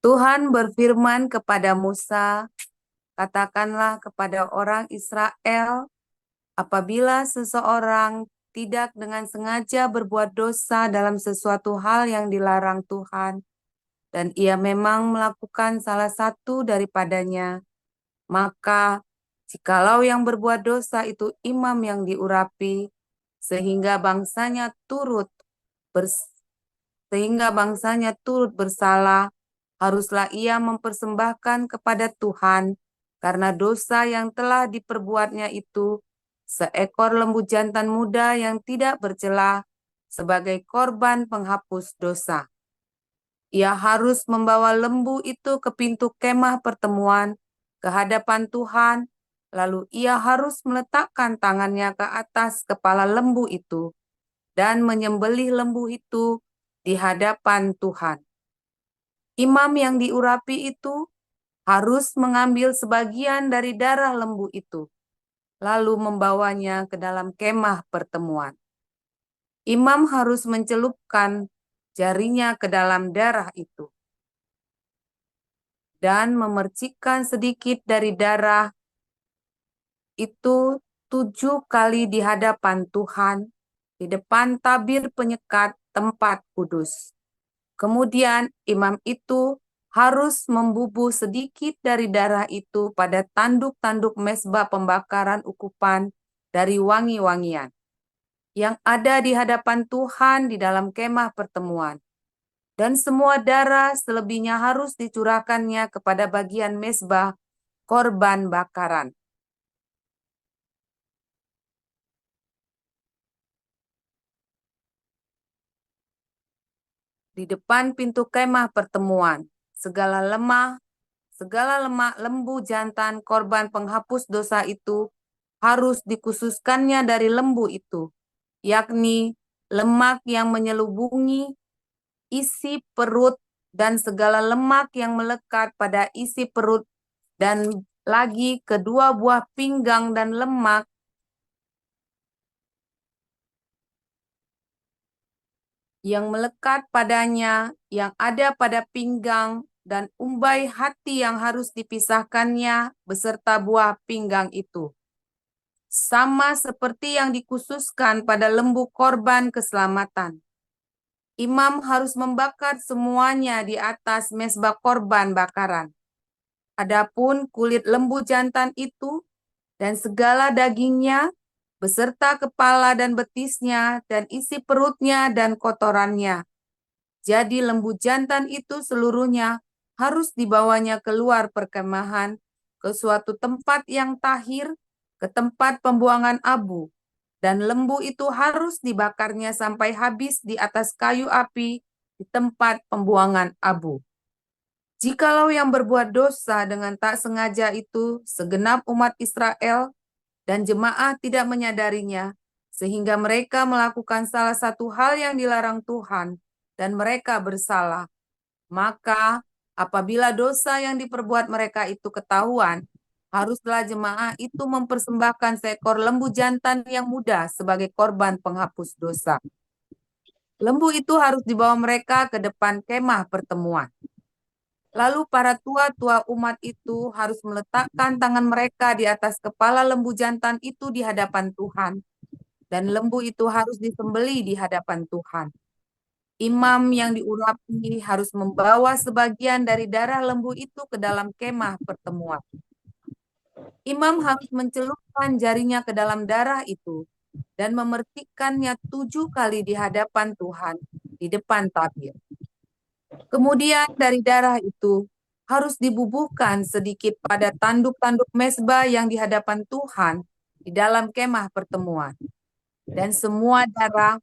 Tuhan berfirman kepada Musa, katakanlah kepada orang Israel, apabila seseorang tidak dengan sengaja berbuat dosa dalam sesuatu hal yang dilarang Tuhan, dan ia memang melakukan salah satu daripadanya, maka jikalau yang berbuat dosa itu imam yang diurapi, sehingga bangsanya turut bersalah, haruslah ia mempersembahkan kepada Tuhan karena dosa yang telah diperbuatnya itu seekor lembu jantan muda yang tidak bercela sebagai korban penghapus dosa. Ia harus membawa lembu itu ke pintu kemah pertemuan ke hadapan Tuhan, lalu ia harus meletakkan tangannya ke atas kepala lembu itu dan menyembelih lembu itu di hadapan Tuhan. Imam yang diurapi itu harus mengambil sebagian dari darah lembu itu, lalu membawanya ke dalam kemah pertemuan. Imam harus mencelupkan jarinya ke dalam darah itu dan memercikkan sedikit dari darah itu 7 kali di hadapan Tuhan, di depan tabir penyekat tempat kudus. Kemudian imam itu harus membubuh sedikit dari darah itu pada tanduk-tanduk mezbah pembakaran ukupan dari wangi-wangian yang ada di hadapan Tuhan di dalam kemah pertemuan. Dan semua darah selebihnya harus dicurahkannya kepada bagian mezbah korban bakaran. Di depan pintu kemah pertemuan, segala lemak lembu jantan korban penghapus dosa itu harus dikhususkannya dari lembu itu, yakni lemak yang menyelubungi isi perut dan segala lemak yang melekat pada isi perut, dan lagi kedua buah pinggang dan lemak yang melekat padanya, yang ada pada pinggang, dan umbai hati yang harus dipisahkannya beserta buah pinggang itu. Sama seperti yang dikhususkan pada lembu korban keselamatan. Imam harus membakar semuanya di atas mezbah korban bakaran. Adapun kulit lembu jantan itu dan segala dagingnya, beserta kepala dan betisnya, dan isi perutnya dan kotorannya. Jadi lembu jantan itu seluruhnya harus dibawanya keluar perkemahan ke suatu tempat yang tahir, ke tempat pembuangan abu. Dan lembu itu harus dibakarnya sampai habis di atas kayu api di tempat pembuangan abu. Jikalau yang berbuat dosa dengan tak sengaja itu segenap umat Israel dan jemaah tidak menyadarinya, sehingga mereka melakukan salah satu hal yang dilarang Tuhan, dan mereka bersalah, maka apabila dosa yang diperbuat mereka itu ketahuan, haruslah jemaah itu mempersembahkan seekor lembu jantan yang muda sebagai korban penghapus dosa. Lembu itu harus dibawa mereka ke depan kemah pertemuan. Lalu para tua-tua umat itu harus meletakkan tangan mereka di atas kepala lembu jantan itu di hadapan Tuhan. Dan lembu itu harus disembelih di hadapan Tuhan. Imam yang diurapi harus membawa sebagian dari darah lembu itu ke dalam kemah pertemuan. Imam harus mencelupkan jarinya ke dalam darah itu dan memercikkannya 7 kali di hadapan Tuhan di depan tabir. Kemudian dari darah itu harus dibubuhkan sedikit pada tanduk-tanduk mezbah yang di hadapan Tuhan di dalam kemah pertemuan. Dan semua darah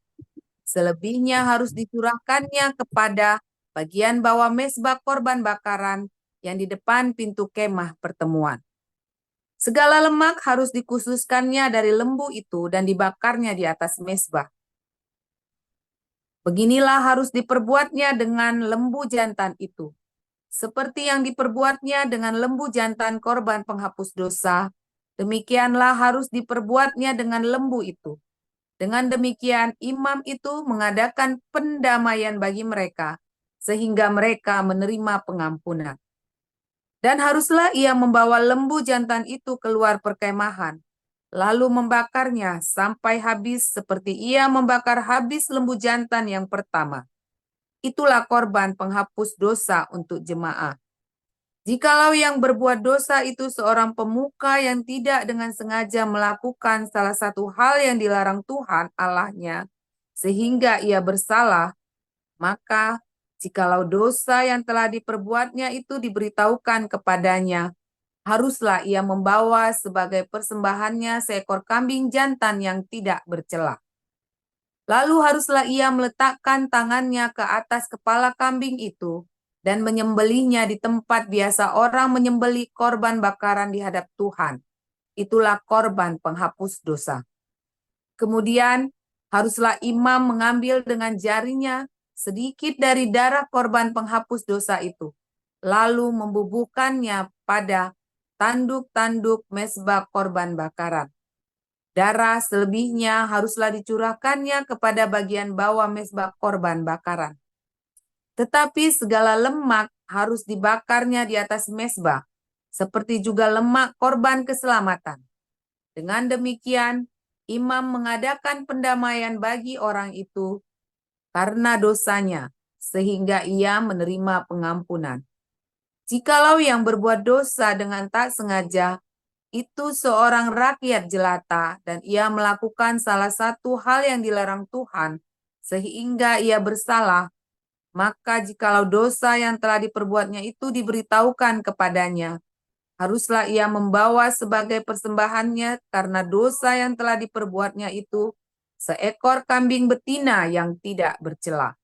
selebihnya harus dicurahkannya kepada bagian bawah mezbah korban bakaran yang di depan pintu kemah pertemuan. Segala lemak harus dikhususkannya dari lembu itu dan dibakarnya di atas mezbah. Beginilah harus diperbuatnya dengan lembu jantan itu. Seperti yang diperbuatnya dengan lembu jantan korban penghapus dosa, demikianlah harus diperbuatnya dengan lembu itu. Dengan demikian, imam itu mengadakan pendamaian bagi mereka, sehingga mereka menerima pengampunan. Dan haruslah ia membawa lembu jantan itu keluar perkemahan, lalu membakarnya sampai habis seperti ia membakar habis lembu jantan yang pertama. Itulah korban penghapus dosa untuk jemaat. Jikalau yang berbuat dosa itu seorang pemuka yang tidak dengan sengaja melakukan salah satu hal yang dilarang Tuhan Allahnya, sehingga ia bersalah, maka jikalau dosa yang telah diperbuatnya itu diberitahukan kepadanya, haruslah ia membawa sebagai persembahannya seekor kambing jantan yang tidak bercela. Lalu haruslah ia meletakkan tangannya ke atas kepala kambing itu dan menyembelihnya di tempat biasa orang menyembelih korban bakaran di hadap Tuhan. Itulah korban penghapus dosa. Kemudian haruslah imam mengambil dengan jarinya sedikit dari darah korban penghapus dosa itu, lalu membubuhkannya pada tanduk-tanduk mezbah korban bakaran. Darah selebihnya haruslah dicurahkannya kepada bagian bawah mezbah korban bakaran. Tetapi segala lemak harus dibakarnya di atas mezbah, seperti juga lemak korban keselamatan. Dengan demikian, imam mengadakan pendamaian bagi orang itu karena dosanya, sehingga ia menerima pengampunan. Jikalau yang berbuat dosa dengan tak sengaja, itu seorang rakyat jelata, dan ia melakukan salah satu hal yang dilarang Tuhan, sehingga ia bersalah, maka jikalau dosa yang telah diperbuatnya itu diberitahukan kepadanya, haruslah ia membawa sebagai persembahannya karena dosa yang telah diperbuatnya itu seekor kambing betina yang tidak bercela.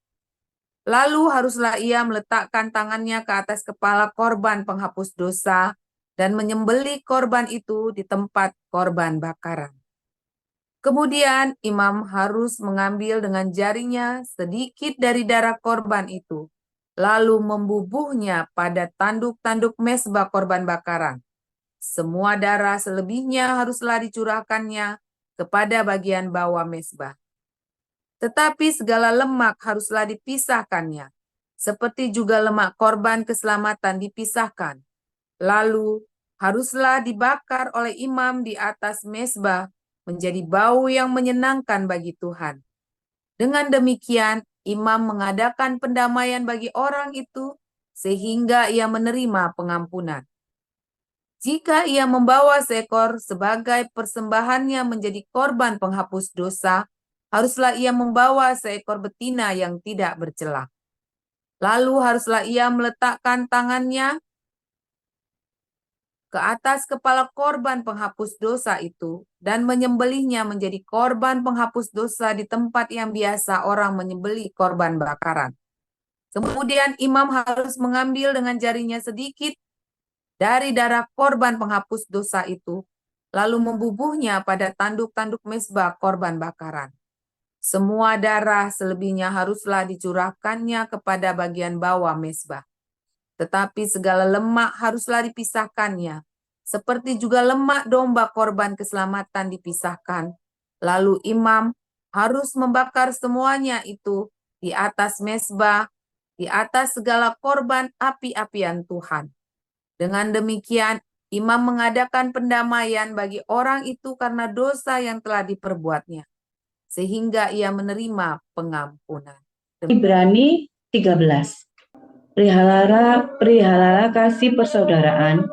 Lalu haruslah ia meletakkan tangannya ke atas kepala korban penghapus dosa dan menyembelih korban itu di tempat korban bakaran. Kemudian imam harus mengambil dengan jarinya sedikit dari darah korban itu, lalu membubuhnya pada tanduk-tanduk mezbah korban bakaran. Semua darah selebihnya haruslah dicurahkannya kepada bagian bawah mezbah. Tetapi segala lemak haruslah dipisahkannya, seperti juga lemak korban keselamatan dipisahkan. Lalu haruslah dibakar oleh imam di atas mezbah menjadi bau yang menyenangkan bagi Tuhan. Dengan demikian, imam mengadakan pendamaian bagi orang itu sehingga ia menerima pengampunan. Jika ia membawa seekor sebagai persembahannya menjadi korban penghapus dosa, haruslah ia membawa seekor betina yang tidak bercela. Lalu haruslah ia meletakkan tangannya ke atas kepala korban penghapus dosa itu dan menyembelihnya menjadi korban penghapus dosa di tempat yang biasa orang menyembelih korban bakaran. Kemudian imam harus mengambil dengan jarinya sedikit dari darah korban penghapus dosa itu, lalu membubuhnya pada tanduk-tanduk mezbah korban bakaran. Semua darah selebihnya haruslah dicurahkannya kepada bagian bawah mezbah. Tetapi segala lemak haruslah dipisahkannya, seperti juga lemak domba korban keselamatan dipisahkan. Lalu imam harus membakar semuanya itu di atas mezbah, di atas segala korban api-apian Tuhan. Dengan demikian, imam mengadakan pendamaian bagi orang itu karena dosa yang telah diperbuatnya, sehingga ia menerima pengampunan. Ibrani 13. Perihalalah kasih persaudaraan.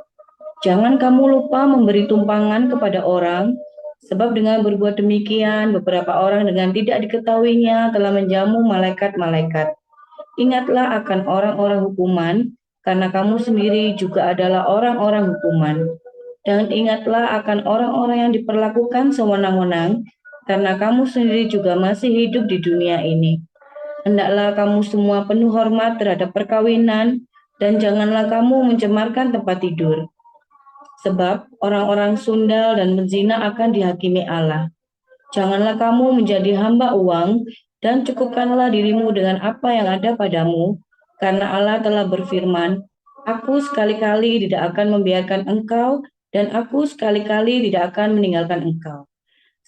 Jangan kamu lupa memberi tumpangan kepada orang, sebab dengan berbuat demikian, beberapa orang dengan tidak diketahuinya telah menjamu malaikat-malaikat. Ingatlah akan orang-orang hukuman, karena kamu sendiri juga adalah orang-orang hukuman. Dan ingatlah akan orang-orang yang diperlakukan sewenang-wenang, karena kamu sendiri juga masih hidup di dunia ini. Hendaklah kamu semua penuh hormat terhadap perkawinan, dan janganlah kamu mencemarkan tempat tidur. Sebab orang-orang sundal dan penzina akan dihakimi Allah. Janganlah kamu menjadi hamba uang, dan cukupkanlah dirimu dengan apa yang ada padamu, karena Allah telah berfirman, Aku sekali-kali tidak akan membiarkan engkau, dan aku sekali-kali tidak akan meninggalkan engkau.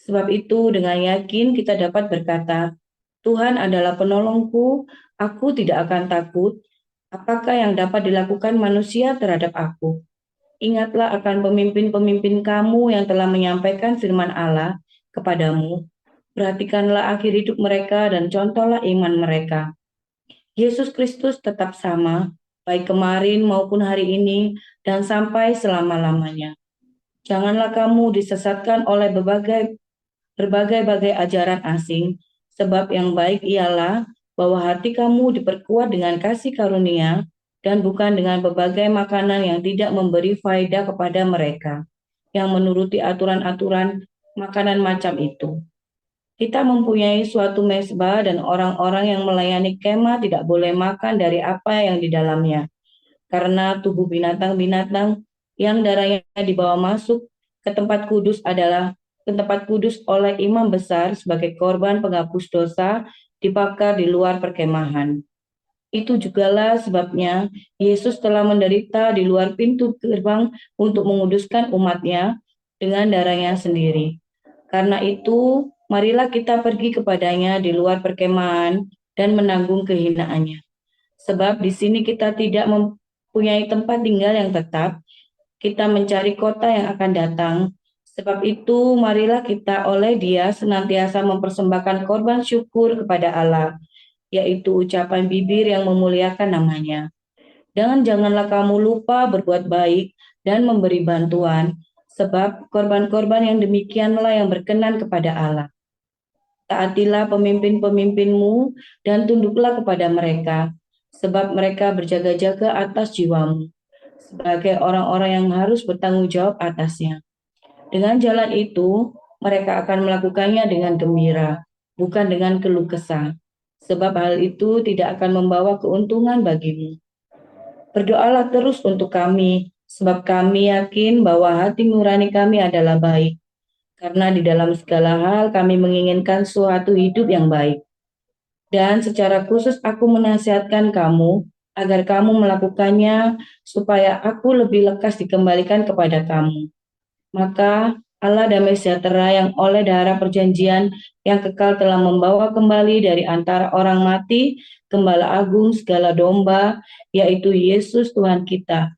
Sebab itu dengan yakin kita dapat berkata, Tuhan adalah penolongku, aku tidak akan takut. Apakah yang dapat dilakukan manusia terhadap aku? Ingatlah akan pemimpin-pemimpin kamu yang telah menyampaikan firman Allah kepadamu. Perhatikanlah akhir hidup mereka dan contohlah iman mereka. Yesus Kristus tetap sama, baik kemarin maupun hari ini, dan sampai selama-lamanya. Janganlah kamu disesatkan oleh berbagai ajaran asing, sebab yang baik ialah bahwa hati kamu diperkuat dengan kasih karunia dan bukan dengan berbagai makanan yang tidak memberi faedah kepada mereka, yang menuruti aturan-aturan makanan macam itu. Kita mempunyai suatu mezbah dan orang-orang yang melayani kemah tidak boleh makan dari apa yang di dalamnya, karena tubuh binatang-binatang yang darahnya dibawa masuk ke tempat kudus adalah ke tempat kudus oleh imam besar sebagai korban penghapus dosa dibakar di luar perkemahan. Itu jugalah sebabnya Yesus telah menderita di luar pintu gerbang untuk menguduskan umatnya dengan darahnya sendiri. Karena itu, marilah kita pergi kepadanya di luar perkemahan dan menanggung kehinaannya. Sebab di sini kita tidak mempunyai tempat tinggal yang tetap, kita mencari kota yang akan datang. Sebab itu, marilah kita oleh Dia senantiasa mempersembahkan korban syukur kepada Allah, yaitu ucapan bibir yang memuliakan namanya. Dan janganlah kamu lupa berbuat baik dan memberi bantuan, sebab korban-korban yang demikianlah yang berkenan kepada Allah. Taatilah pemimpin-pemimpinmu dan tunduklah kepada mereka, sebab mereka berjaga-jaga atas jiwamu, sebagai orang-orang yang harus bertanggung jawab atasnya. Dengan jalan itu, mereka akan melakukannya dengan gembira, bukan dengan keluh kesah, sebab hal itu tidak akan membawa keuntungan bagimu. Berdoalah terus untuk kami, sebab kami yakin bahwa hati nurani kami adalah baik, karena di dalam segala hal kami menginginkan suatu hidup yang baik. Dan secara khusus aku menasihatkan kamu, agar kamu melakukannya, supaya aku lebih lekas dikembalikan kepada kamu. Maka Allah damai sejahtera yang oleh darah perjanjian yang kekal telah membawa kembali dari antara orang mati Gembala Agung segala domba, yaitu Yesus Tuhan kita.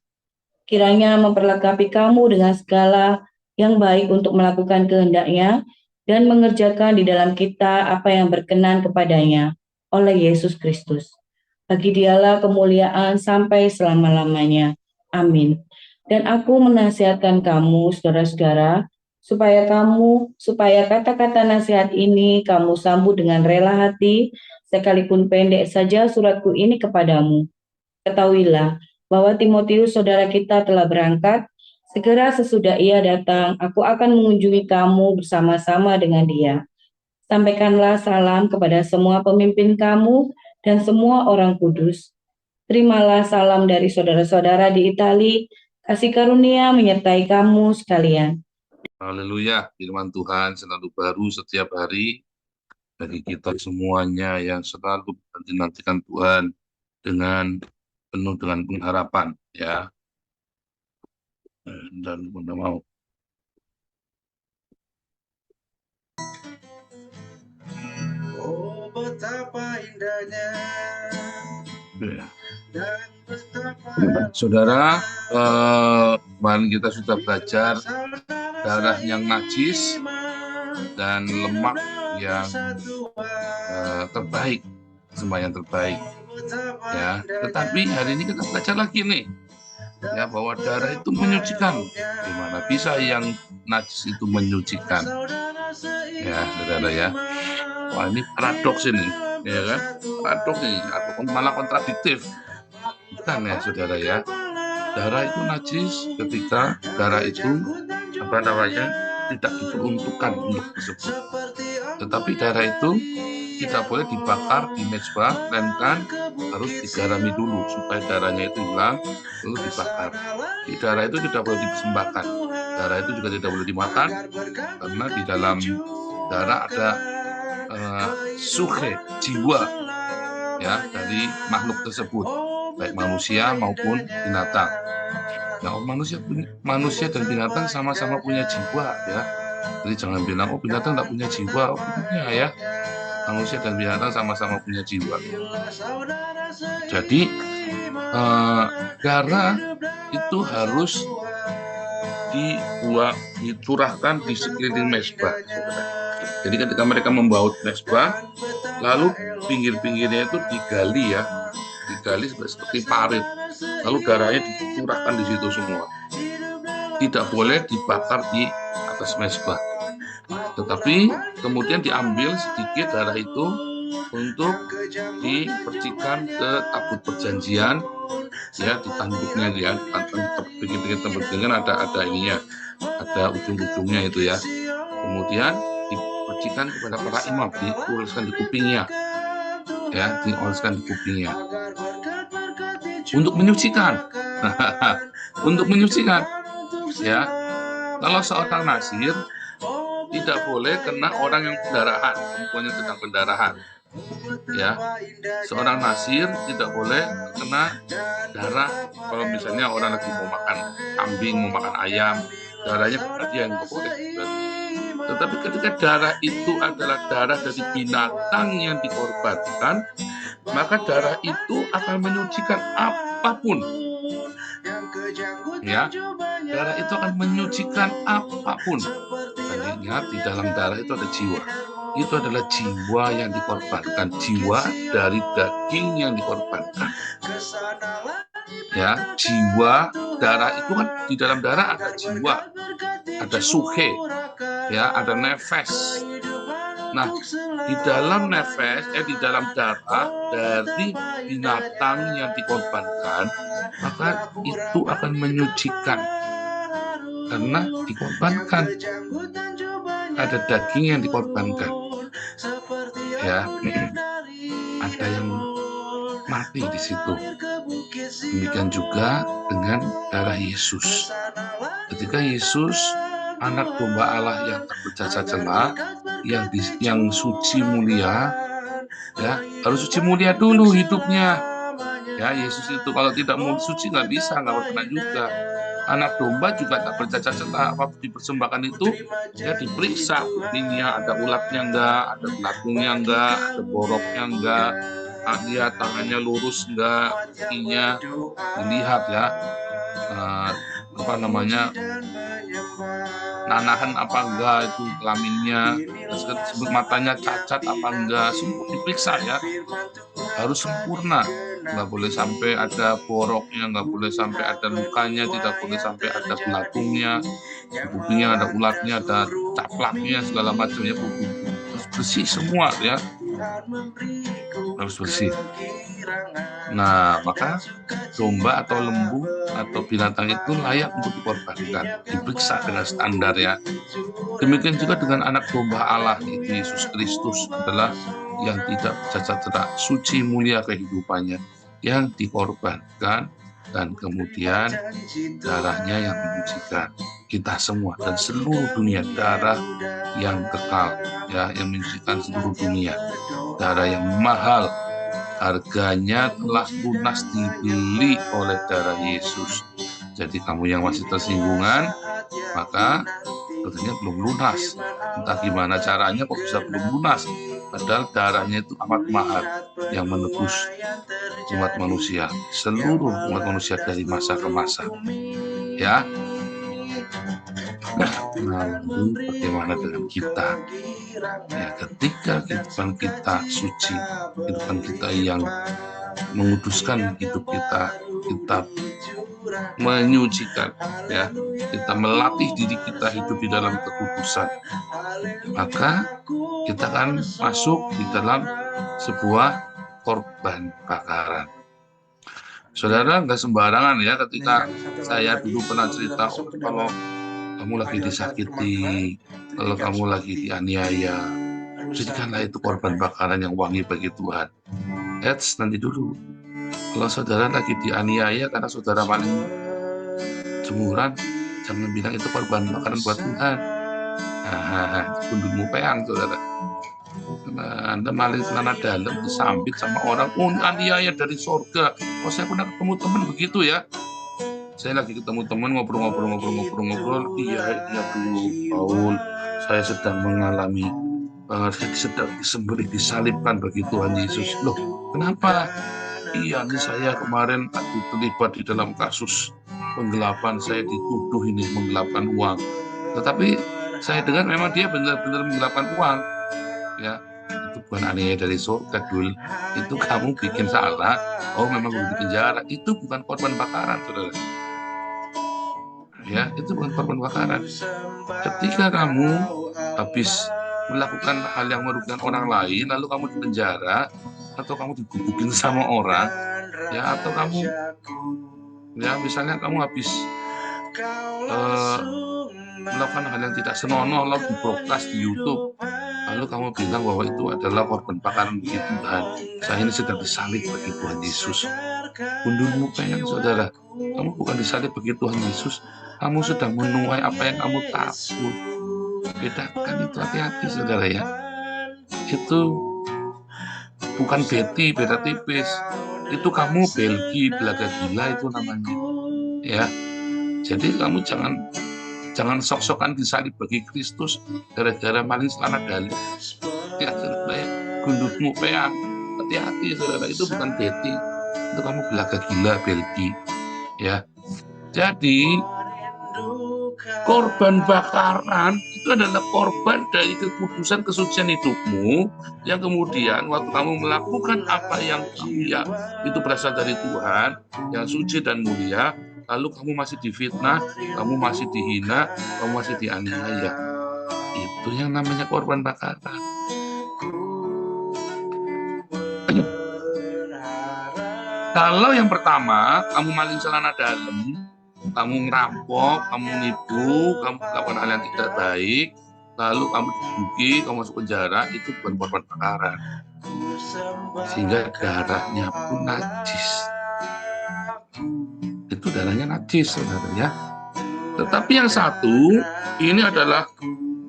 Kiranya memperlengkapi kamu dengan segala yang baik untuk melakukan kehendaknya dan mengerjakan di dalam kita apa yang berkenan kepadanya oleh Yesus Kristus. Bagi Dialah kemuliaan sampai selama-lamanya. Amin. Dan aku menasihatkan kamu, saudara-saudara, supaya kata-kata nasihat ini kamu sambut dengan rela hati, sekalipun pendek saja suratku ini kepadamu. Ketahuilah bahwa Timotius saudara kita telah berangkat. Segera sesudah ia datang, aku akan mengunjungi kamu bersama-sama dengan dia. Sampaikanlah salam kepada semua pemimpin kamu dan semua orang kudus. Terimalah salam dari saudara-saudara di Itali. Kasih karunia menyertai kamu sekalian. Haleluya, firman Tuhan selalu baru setiap hari bagi kita semuanya yang selalu dinantikan Tuhan dengan penuh dengan pengharapan, ya. Dan Bunda mau. Oh, betapa indahnya Ya. dan betapa Saudara, kemarin kita sudah belajar darah yang najis dan lemak yang terbaik, semua yang terbaik, ya. Tetapi hari ini kita belajar lagi nih, ya, bahwa darah itu menyucikan. Gimana bisa yang najis itu menyucikan? Ya, saudara ya. Wah, ini paradoks ini, ya kan? Paradoks ini, atau malah kontradiktif. Bukan ya, saudara ya. Darah itu najis ketika darah itu tidak diperuntukkan untuk tersebut. Tetapi darah itu tidak boleh dibakar di mezbah, melainkan harus digarami dulu supaya darahnya itu hilang, lalu dibakar. Di darah itu tidak boleh dipersembahkan. Darah itu juga tidak boleh dimakan, karena di dalam darah ada suhe, jiwa, ya, dari makhluk tersebut, baik manusia maupun binatang. Nah, manusia dan binatang sama-sama punya jiwa, ya. Jadi jangan bilang, oh binatang tidak punya jiwa, oh punya, ya. Manusia dan binatang sama-sama punya jiwa. Jadi darah itu harus dicurahkan di sekeliling mezbah. Jadi ketika mereka membaut mezbah, lalu pinggir-pinggirnya itu digali seperti parit, lalu darahnya dicurahkan di situ semua. Tidak boleh dibakar di atas mezbah, tetapi kemudian diambil sedikit darah itu untuk dipercikan ke tabut perjanjian, ya, di tanduknya, ya, pinggir-pinggir tabut perjanjian ada ininya, ada ujung-ujungnya itu, ya. Kemudian dipercikan kepada para imam, dioleskan di kupingnya, ya, dioleskan di kupingnya untuk menyucikan. Untuk menyucikan, ya. Kalau seorang nasir tidak boleh kena orang yang pendarahan, perempuan yang sedang pendarahan, ya. Seorang nasir tidak boleh kena darah. Kalau misalnya orang lagi mau makan kambing, mau makan ayam, darahnya kena dia, yang nggak boleh. Tetapi ketika darah itu adalah darah dari binatang yang dikorbankan, maka darah itu akan menyucikan apapun, ya. Darah itu akan menyucikan apapun. Dan ingat, di dalam darah itu ada jiwa. Itu adalah jiwa yang dikorbankan, jiwa dari daging yang dikorbankan, ya. Jiwa, darah itu kan, di dalam darah ada jiwa, ada suhe, ya, ada nefes. Nah, di dalam nefes, di dalam darah dari binatang yang dikorbankan, maka itu akan menyucikan karena dikorbankan. Ada daging yang dikorbankan, ya. Ada yang mati di situ. Demikian juga dengan darah Yesus. Ketika Yesus, anak domba Allah yang tak bercacat celah, yang suci mulia, ya, harus suci mulia dulu hidupnya, ya. Yesus itu kalau tidak mau suci nggak bisa, nggak berkenan juga. Anak domba juga tak bercacat celah. Waktu dipersembahkan itu, ya, diperiksa buktinya, ada ulatnya enggak, ada belakungnya enggak, ada boroknya enggak, dia tangannya lurus enggak, kakinya dilihat, ya, nanahan apa enggak, itu kelaminnya, matanya cacat apa enggak, semua diperiksa, ya. Harus sempurna, nggak boleh sampai ada boroknya, nggak boleh sampai ada lukanya, tidak boleh sampai ada belakungnya, kupingnya ada ulatnya, ada caplaknya, segala macamnya. Harus bersih semua, ya, harus bersih. Nah, maka domba atau lembu atau binatang itu layak untuk dikorbankan, diperiksa dengan standar, ya. Demikian juga dengan anak domba Allah, itu Yesus Kristus adalah yang tidak bercacat celah, suci mulia kehidupannya, yang dikorbankan, dan kemudian darahnya yang menyucikan kita semua dan seluruh dunia. Darah yang kekal, ya, yang menyucikan seluruh dunia, darah yang mahal, harganya telah lunas dibeli oleh darah Yesus. Jadi kamu yang masih tersinggungan, maka katanya belum lunas. Entah gimana caranya kok bisa belum lunas, padahal darahnya itu amat mahal yang menebus umat manusia, seluruh umat manusia dari masa ke masa, ya. Nah, lalu bagaimana dengan kita? Ya, ketika kehidupan kita suci, kehidupan kita yang menguduskan hidup kita, kita menyucikan, ya, kita melatih diri kita hidup di dalam kekudusan, maka kita akan masuk di dalam sebuah korban bakaran. Saudara, nggak sembarangan, ya, ketika saya dulu pernah cerita, kalau kamu lagi disakiti, kalau kamu lagi dianiaya, jadikanlah itu korban bakaran yang wangi bagi Tuhan. Nanti dulu, kalau saudara lagi dianiaya karena saudara paling jemuran, jangan bilang itu korban bakaran buat Tuhan. Pundukmu peang, saudara. Anda maling celana dalam disambit sama orang, aniaya dari sorga. Saya pernah ketemu teman begitu, ya. Saya lagi ketemu teman, ngobrol. Iya, Bu Paul, saya sedang mengalami saya sedang disembelih, disalibkan bagi Tuhan Yesus. Loh, kenapa? Iya, ini saya kemarin terlibat di dalam kasus penggelapan, saya dituduh ini menggelapkan uang. Tetapi saya dengar memang dia benar-benar menggelapkan uang. Ya, itu bukan aniaya dari surga, Dul. Itu kamu bikin salah, oh memang perlu dipenjara. Itu bukan korban bakaran, saudara. Ya, itu bukan korban bakaran. Ketika kamu habis melakukan hal yang merugikan orang lain, lalu kamu dipenjara, atau kamu digebukin sama orang, ya, atau kamu, ya, misalnya kamu habis melakukan hal yang tidak senonoh, lalu di-broadcast di YouTube, lalu kamu bilang bahwa itu adalah korban bakaran bagi Tuhan. Saya ini sedang disalib bagi Tuhan Yesus. Undurmu pengen, saudara, kamu bukan disalib bagi Tuhan Yesus, kamu sedang menuai apa yang kamu tabur. Bedakan itu, hati-hati, saudara, ya. Itu bukan Betty, beda tipis. Itu kamu Belgi, belaga gila itu namanya. Ya. Jadi kamu jangan sok-sokan disalib bagi Kristus gara-gara maling celana dalam. Ya, saudara, ya. Gundutmu peang. Hati-hati, saudara, itu bukan Betty. Itu kamu belaga gila Belgi. Ya. Jadi korban bakaran itu adalah korban dari kekudusan kesucian hidupmu yang kemudian waktu kamu melakukan apa yang itu berasal dari Tuhan yang suci dan mulia, lalu kamu masih difitnah, kamu masih dihina, kamu masih dianiaya. Itu yang namanya korban bakaran. Kalau yang pertama, kamu maling celana dalam, kamu ngerampok, kamu nipu, kamu melakukan hal yang tidak baik, lalu kamu dibuki, kamu masuk penjara, itu bukan korban bakaran. Sehingga darahnya pun najis. Itu darahnya najis, saudara, ya. Tetapi yang satu, ini adalah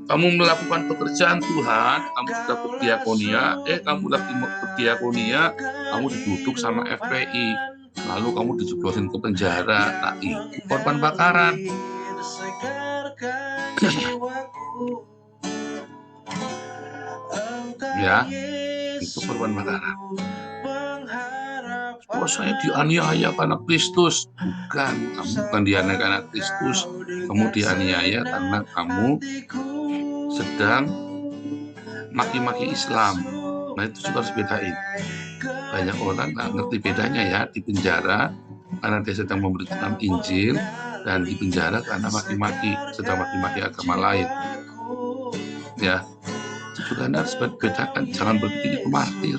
kamu melakukan pekerjaan Tuhan, kamu sudah berdiakonia, kamu lagi berdiakonia, kamu diduduk sama FPI, lalu kamu dijeblosin ke penjara. Nah, itu korban bakaran. Ya, itu korban bakaran. Oh, saya dianiaya karena Kristus. Bukan, kamu bukan dianiaya karena Kristus. Kamu dianiaya karena kamu sedang maki-maki Islam. Nah, itu juga harus bedain. Banyak orang nggak ngerti bedanya, ya, di penjara karena dia sedang memberitakan Injil, dan di penjara karena maki-maki, sedang maki-maki agama lain. Ya, itu juga Anda harus bedakan, jangan berpikir itu martir.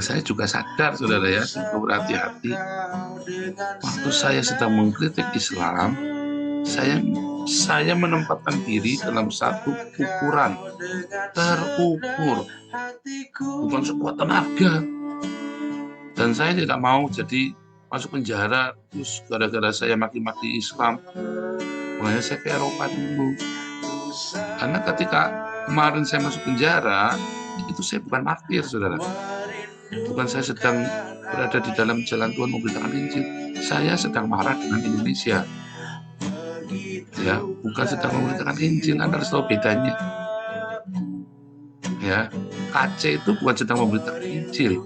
Saya juga sadar, saudara, ya, saya berhati-hati. Waktu saya sedang mengkritik Islam, saya menempatkan diri dalam satu ukuran terukur, bukan sekuat tenaga. Dan saya tidak mau jadi masuk penjara terus gara-gara saya maki-maki Islam. Makanya saya ke Eropa dulu. Karena ketika kemarin saya masuk penjara, itu saya bukan martir, saudara. Bukan saya sedang berada di dalam jalan Tuhan memberitakan Injil. Saya sedang marah dengan Indonesia. Ya, bukan sedang memberitakan Injil. Anda harus tahu bedanya. Ya, KC itu bukan sedang memberitakan Injil.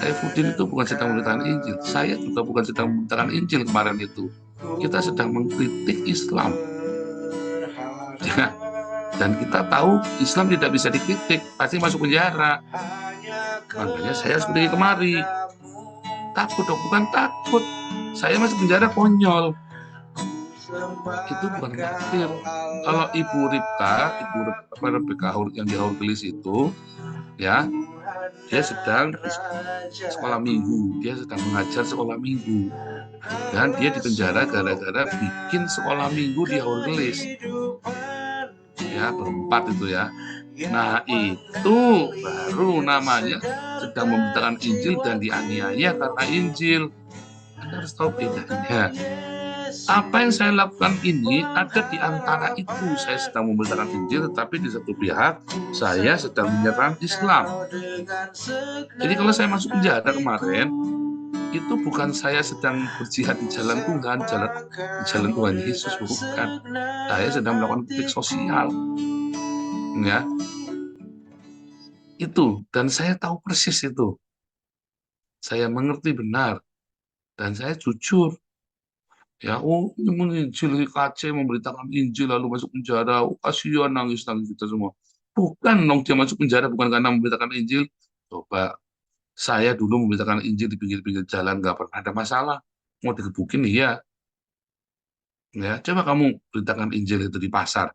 Efudin itu bukan sedang memberitakan Injil. Saya juga bukan sedang memberitakan Injil kemarin itu. Kita sedang mengkritik Islam. Ya, dan kita tahu Islam tidak bisa dikritik, pasti masuk penjara. Makanya saya harus pergi kemari. Takut dong, bukan takut. Saya masuk penjara konyol. Itu bukan martir. Kalau Ibu Rebeka yang di Haurgelis itu, ya, dia sedang sekolah minggu, dia sedang mengajar sekolah minggu, dan dia dipenjara gara-gara bikin sekolah minggu di Haurgelis. Ya, berempat itu, ya. Nah, itu baru namanya sedang memberitakan Injil dan dianiaya karena Injil. Anda harus tahu bedanya. Apa yang saya lakukan ini ada di antara itu. Saya sedang memberitakan Injil, tetapi di satu pihak saya sedang menyerang Islam. Jadi kalau saya masuk penjara kemarin, itu bukan saya sedang berjihad di jalan Tuhan, di jalan Tuhan Yesus, bukan. Saya sedang melakukan kritik sosial, ya. Itu, dan saya tahu persis itu. Saya mengerti benar, dan saya jujur. Ya, ini menginjil KC, memberitakan Injil lalu masuk penjara. Kasihan, nangis kita semua. Bukan dong dia masuk penjara bukan karena memberitakan Injil. Coba saya dulu memberitakan Injil di pinggir-pinggir jalan, nggak pernah ada masalah. Mau digebukin, iya. Ya, coba kamu beritakan Injil itu di pasar,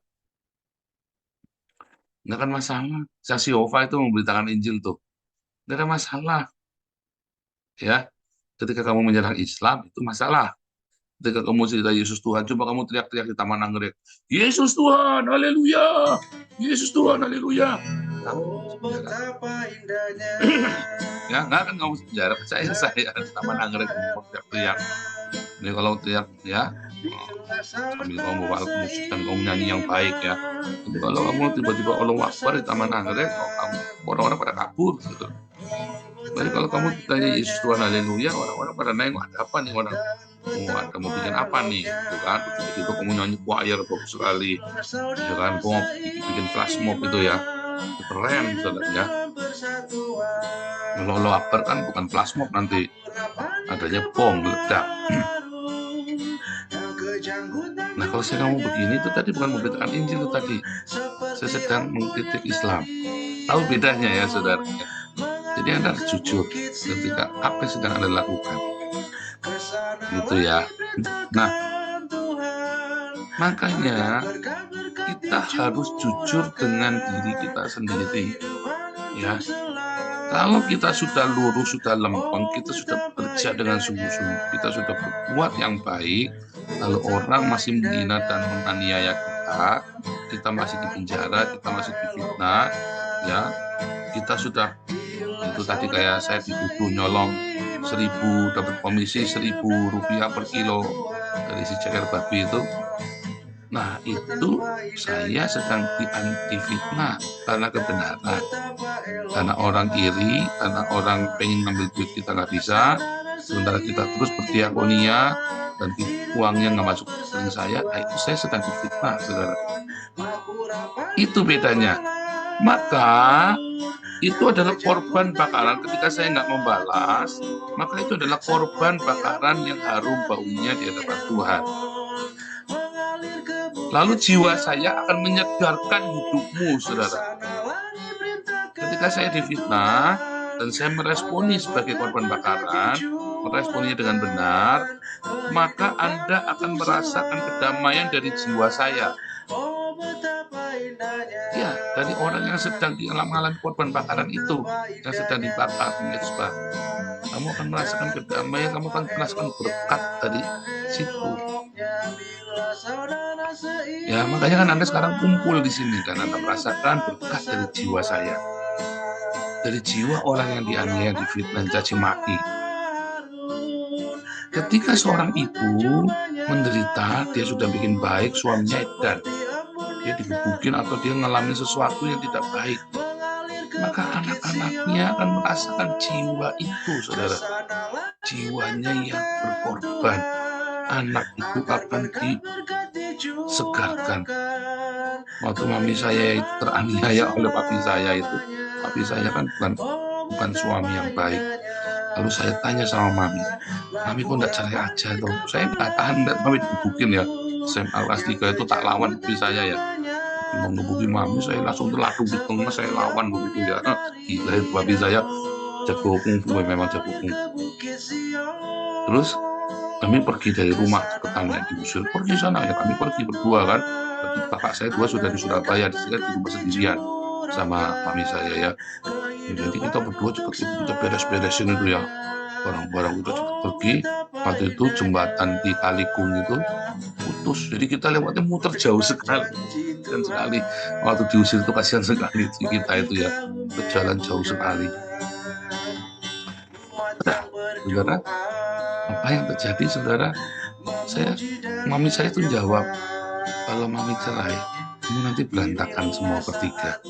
nggak akan masalah. Saksi Yehova itu memberitakan Injil tuh, nggak ada masalah. Ya, ketika kamu menyerang Islam itu masalah. Ketika kamu cerita Yesus Tuhan, coba kamu teriak-teriak di Taman Anggrek, Yesus Tuhan, haleluya, Yesus Tuhan, haleluya. Kamu betapa indahnya. Ya, nggak akan kamu penjara, percaya saya di Taman Anggrek kamu teriak-teriak. Ini kalau teriak ya, sambil kamu bawa alat musik dan kamu nyanyi yang baik ya. Jadi kalau kamu tiba-tiba Allahu Akbar di Taman Anggrek, orang-orang pada kabur gitu. Jadi kalau kamu tanya Yesus Tuhan haleluya, orang-orang pada nengok, ada apa nih orang? Kamu bikin apa nih? Gitu kan? Tiba-tiba kamu nyanyi choir bagus sekali, ya kan? Kamu bikin flash mob itu ya, keren saudara. Kalau Allahu Akbar kan bukan flash mob, nanti adanya bom meledak. Nah, kalau saya ngomong begini itu tadi bukan memberitakan Injil itu tadi. Saya sedang mengkritik Islam. Tahu bedanya ya, saudara. Jadi Anda harus jujur ketika apa yang sedang Anda lakukan. Gitu ya. Nah, makanya kita harus jujur dengan diri kita sendiri. Ya. Kalau kita sudah lurus, sudah lempeng, kita sudah bekerja dengan sungguh-sungguh, kita sudah berbuat yang baik, lalu orang masih menghina dan menganiaya kita masih di penjara, kita masih difitnah, ya, kita sudah itu tadi kayak saya dituduh nyolong 1.000, dapat komisi 1.000 rupiah per kilo dari si ceker babi itu. Nah, itu saya sedang dianti-fitnah karena kebenaran. Karena orang iri, karena orang pengen ngambil duit kita nggak bisa, sementara kita terus berdiakonia dan uangnya nggak masuk ke saya, nah itu saya sedang difitnah, saudara. Itu bedanya. Maka itu adalah korban bakaran. Ketika saya nggak membalas, maka itu adalah korban bakaran yang harum baunya di hadapan Tuhan. Lalu jiwa saya akan menyegarkan hidupmu, saudara. Ketika saya difitnah dan saya meresponi sebagai korban bakaran, meresponinya dengan benar, maka Anda akan merasakan kedamaian dari jiwa saya. Ya, dari orang yang sedang mengalami korban bakaran itu, yang sedang dibakar, mezbah. Kamu akan merasakan kedamaian, kamu akan merasakan berkat dari situ. Ya, makanya kan Anda sekarang kumpul di sini dan Anda merasakan berkat dari jiwa saya. Dari jiwa orang yang dianiaya, difitnah, caci maki. Ketika seorang ibu menderita, dia sudah bikin baik, suaminya edan, dia digebukin atau dia ngalamin sesuatu yang tidak baik, maka anak-anaknya akan merasakan jiwa itu, saudara. Jiwanya yang berkorban. Anak itu akan disegarkan. Waktu mami saya itu teraniaya oleh papi saya kan bukan suami yang baik. Lalu saya tanya sama mami kok enggak cerai aja tuh? Saya nggak tahan, mami digebukin ya. SMA kelas 3 itu tak lawan papi saya ya. Mau ngebukin mami, saya langsung terladuk di tengah, saya lawan begitu ya. Gila itu papi saya, jago kungfu, memang jago kungfu. Terus kami pergi dari rumah tetangga, diusir pergi sana ya, kami pergi berdua kan. Jadi kakak saya dua sudah di Surabaya, di rumah sendirian sama mami saya ya. Jadi kita berdua kita beres-beresin itu ya, barang-barang itu cepat pergi. Waktu itu jembatan di Kalikung itu putus, jadi kita lewatnya muter jauh sekali. Dan sekali waktu diusir itu kasihan sekali kita itu ya, berjalan jauh sekali. Nah, saudara, apa yang terjadi, saudara? Mami saya itu jawab, kalau mami cerai, kamu nanti berantakan semua bertiga.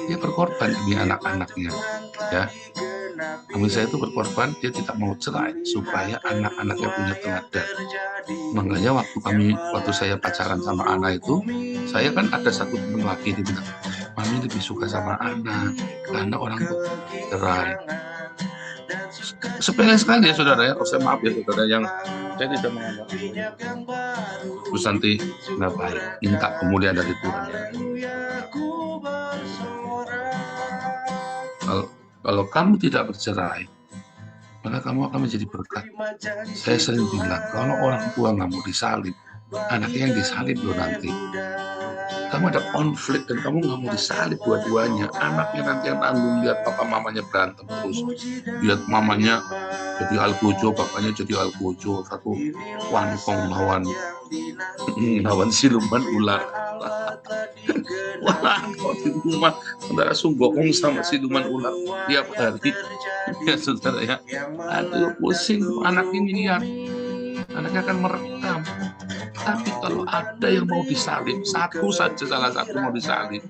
Dia berkorban demi anak-anaknya, ya. Suami saya itu berkorban, dia tidak mau cerai supaya anak-anaknya punya teladan. Makanya waktu saya pacaran sama Ana itu, saya kan ada satu teman laki, dia bilang, mami lebih suka sama Ana karena orang tua cerai. Sepele sekali ya saudara ya, saya maaf ya saudara yang saya tidak menganggap terus nanti nggak baik, minta kemuliaan dari Tuhan. Kalau kamu tidak bercerai, maka kamu akan menjadi berkat. Saya sering bilang, kalau orang tua nggak mau disalib, anaknya yang disalib loh nanti. Kamu ada konflik dan kamu nggak mau disalib dua-duanya. Anaknya nanti yang tanggung, lihat papa mamanya berantem terus. Lihat mamanya jadi algojo, bapaknya jadi algojo. Satu wangkong lawan siluman ular. Wah, kalau di rumah saudara sunggokong sama siluman ular tiap hari. Ya saudara ya, aduh pusing anak ini lihat. Anaknya akan merekam. Tapi kalau ada yang mau disalib, satu saja salah satu mau disalib,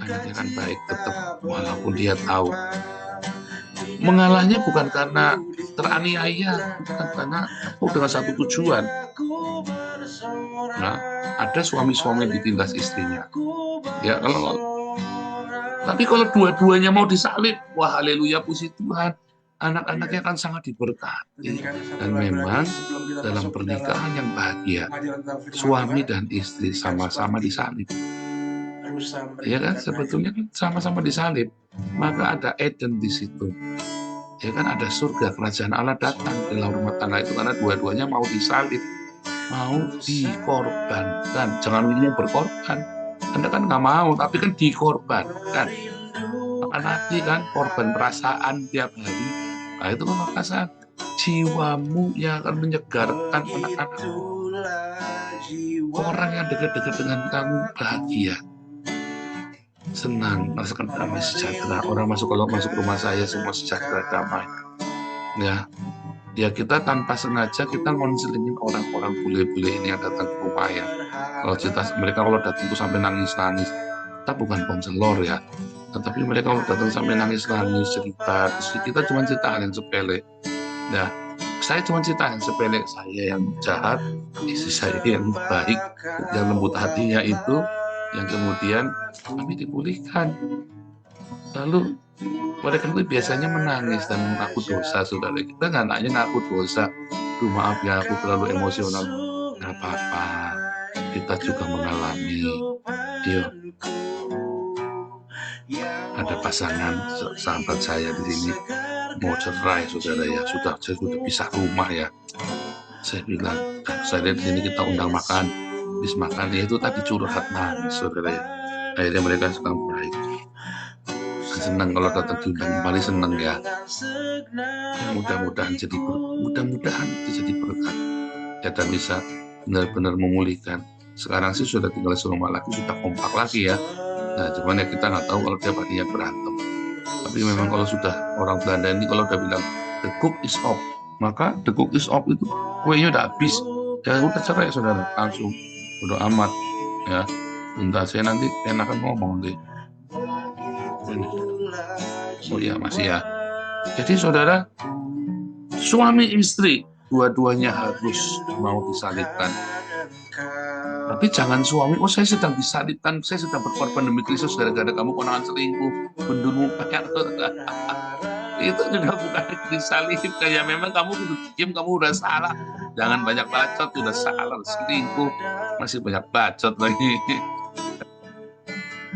anaknya akan baik tetap walaupun dia tahu. Mengalahnya bukan karena teraniaya, bukan karena dengan satu tujuan. Nah, ada suami-suami ditindas istrinya. Ya, tapi kalau dua-duanya mau disalib, wah haleluya puji Tuhan. Anak-anaknya akan sangat diberkati. Dan memang dalam pernikahan yang bahagia, suami dan istri sama-sama disalib. Ya kan, sebetulnya sama-sama disalib. Maka ada Eden di situ. Ya kan, ada surga, kerajaan Allah datang dalam rumah tangga itu karena dua-duanya mau disalib, mau dikorbankan. Jangan ngomong berkorban. Anda kan nggak mau, tapi kan dikorbankan. Maka nanti kan korban perasaan tiap hari. Nah, itu kan perasaan jiwamu yang akan menyegarkan anak-anakmu. Orang yang dekat-dekat dengan kamu bahagia, senang, merasakan damai sejahtera. Orang kalau masuk rumah saya semua sejahtera damai. Ya kita tanpa sengaja kita ngonselingin orang-orang bule-bule ini yang datang ke rumah ya. Mereka kalau datang itu sampai nangis-nangis. Kita bukan konselor ya. Tetapi mereka kalau datang sampai nangis-nangis cerita, kita cuma cerita hal yang sepele. Nah, saya cuma cerita yang sepele, saya yang jahat, istri saya yang baik, yang lembut hatinya itu, yang kemudian kami dipulihkan. Lalu mereka itu biasanya menangis dan mengaku dosa, saudara. Kita nggak nanya ngaku dosa, duh maaf ya aku terlalu emosional. Nggak apa-apa, kita juga mengalami. Yuk. Ada pasangan sahabat saya di sini mau cerai, saudara ya, sudah pisah rumah ya. Saya bilang, saya lihat di sini kita undang makan, habis makan ya itu tadi curhat nangis, saudara ya. Akhirnya mereka sekarang baik. Senang kalau datang diundang kembali, senang ya. Mudah-mudahan itu jadi berkat ya, dan bisa benar-benar memulihkan. Sekarang sih sudah tinggal serumah lagi, sudah kompak lagi ya. Nah, cuman ya kita nggak tahu kalau tiap harinya berantem. Tapi memang kalau sudah orang Belanda ini kalau udah bilang the cook is off, maka the cook is off itu kuenya udah habis. Ya udah cerai saudara, langsung udah amat ya. Minta saya nanti enakan ngomong deh. Oh ya masih ya. Jadi saudara, suami istri dua-duanya harus mau disalibkan. Tapi jangan suami, saya sedang disalibkan, saya sedang berkorban demi Kristus gara-gara kamu konangan selingkuh, bendunmu pakai itu juga bukan disalibkan ya. Memang kamu udah diam, kamu udah salah. Jangan banyak bacot, udah salah, selingkuh, masih banyak bacot lagi.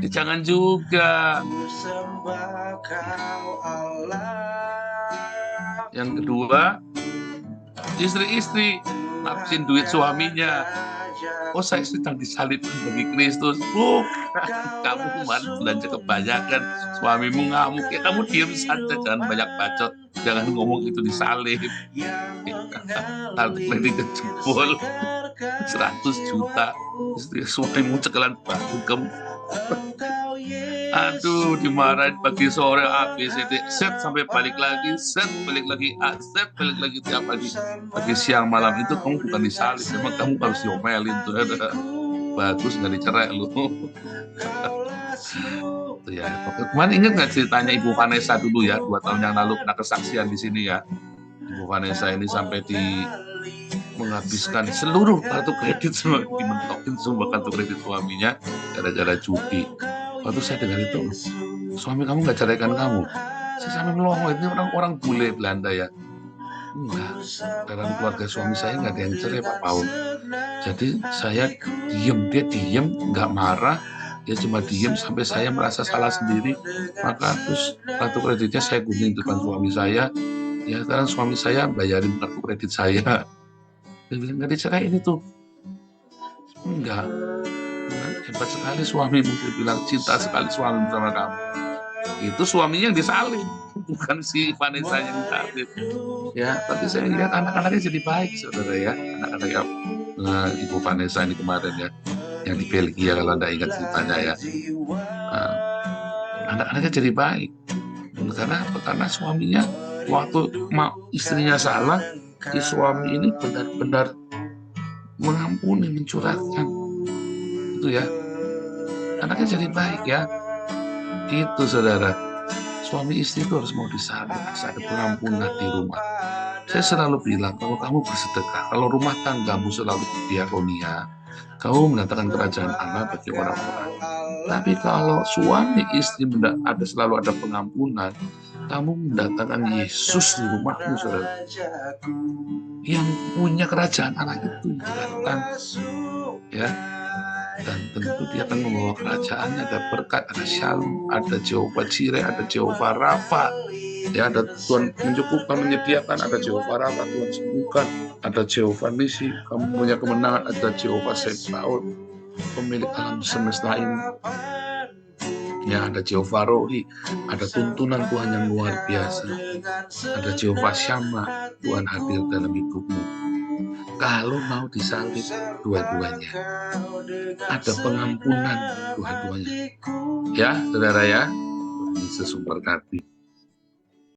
Jangan juga. Yang kedua, istri-istri ngabisin duit suaminya. Saya sedang disalibkan bagi Kristus. Kamu kemarin belanja kebanyakan, suamimu ngamuk. Ya kamu diam saja, jangan banyak bacot, jangan ngomong itu disalib. Kartu kredit jebol 100 juta, suamimu cekelan batu kamu. Aduh, dimarahin pagi sore ABCD, set sampai balik lagi, set balik lagi, set balik lagi tiap pagi. Pagi siang malam itu kamu bukan disalib, memang kamu harus diomelin tuh. Bagus nggak dicerai lu. Tuh ya. Kemarin ingat nggak ceritanya Ibu Vanessa dulu ya, 2 tahun yang lalu pernah kesaksian di sini ya. Ibu Vanessa ini sampai menghabiskan seluruh kartu kredit, semua dimentokin semua kartu kredit suaminya gara-gara judi. Waktu saya dengar itu, suami kamu nggak ceraikan kamu? Saya sampai melongo, ini orang bule Belanda ya. Enggak, dalam keluarga suami saya nggak ada yang cerai Pak Paul. Jadi saya dia diem, nggak marah, dia cuma diem sampai saya merasa salah sendiri. Maka terus kartu kreditnya saya gunting depan suami saya. Ya sekarang suami saya bayarin kartu kredit saya. Dia bilang nggak diceraiin itu. Enggak, hebat sekali suamimu. Dia bilang cinta sekali suami sama kamu. Itu suaminya yang disalib, bukan si Vanessa yang disalib. Ya, tapi saya lihat anak-anaknya jadi baik, saudara ya. Anak-anak Ibu Vanessa ini kemarin ya, yang di Belgia kalau Anda ingat ceritanya ya. Anak-anaknya jadi baik. Karena suaminya waktu istrinya salah, si suami ini benar-benar mengampuni, mencurahkan. Itu ya. Anaknya jadi baik ya. Itu saudara. Suami istri itu harus mau disalib, harus ada pengampunan di rumah. Saya selalu bilang, kalau kamu bersedekah, kalau rumah tanggamu selalu diakonia, kamu mendatangkan kerajaan Allah bagi orang-orang. Tapi kalau suami istri selalu ada pengampunan, kamu mendatangkan Yesus di rumahmu, saudara. Yang punya kerajaan Allah itu datang, ya. Dan tentu dia akan membawa kerajaannya, ada berkat, ada shalom, ada Jehovah Jireh, ada Jehovah Rafa, ya, ada Tuhan mencukupkan, menyediakan, ada Jehovah Rafa, Tuhan sembuhkan, ada Jehovah Nisi, kamu punya kemenangan, ada Jehovah Sebaot, pemilik alam semesta ini, ya, ada Jehovah Rohi, ada tuntunan Tuhan yang luar biasa, ada Jehovah Shammah, Tuhan hadir dalam hidupmu. Kalau mau disalib dua-duanya, ada pengampunan dua-duanya. Ya, saudara ya, Yesus memberkati.